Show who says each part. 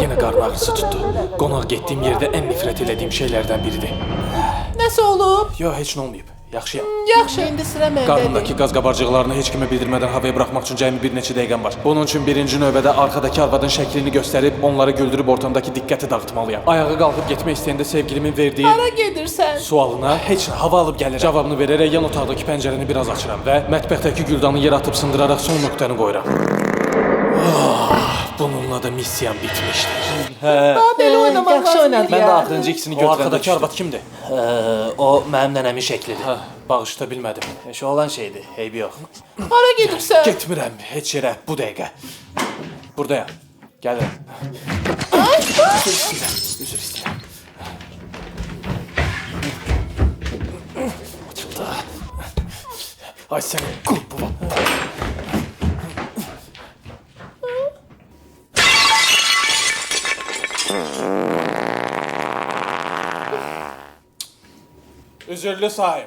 Speaker 1: Yine qarın ağrısı tuttu. Qonaq getdiyim yerdə ən nifrət elədiyim şeylərdən biridir.
Speaker 2: Nəsə olub?
Speaker 1: Yox, heç nə olmayıb. Yaxşıyam.
Speaker 2: Yaxşı, indi sıra məndədir.
Speaker 1: Qarnımdakı qaz qabarcıqlarını heç kimə bildirmədən havaya buraxmaq üçün cəmi bir neçə dəqiqəm var. Bunun üçün birinci növbədə arxadakı arvadın şəklini göstərib onları güldürüb ortamdakı diqqəti dağıtmalıyam. Ayağa qalxıb getmək istəyəndə sevgilimin verdiyi
Speaker 2: Hara gedirsən?
Speaker 1: sualına heç nə, hava alıb gəlirəm. Cavabını verərək yan otaqdakı pəncərəni biraz açıram və mətbəxdəki güldanı yerə atıb sındıraraq son nöqtəni qoyuram. Bununla da missiyam bitmişdir.
Speaker 2: Daha belə oynamaq
Speaker 3: yaxşı
Speaker 2: lazım
Speaker 3: oynadın.
Speaker 2: deyil.
Speaker 1: Mən də axırıncı ikisini
Speaker 3: O
Speaker 1: götürəndə
Speaker 3: arxadakı
Speaker 1: düşdüm.
Speaker 3: arvad
Speaker 1: kimdir?
Speaker 3: O mənim nənəmin şəklidir.
Speaker 1: Hə, bağışla bilmədim.
Speaker 3: Şu olan şeydir, eybi yox.
Speaker 2: Hara gedirsən?
Speaker 1: Getmirəm heç yerə bu dəqiqə. Buradayam. Gəlirəm. Üzr istəyirəm. Açıldı. Ay səni qurbuva. Üzürlü sahib.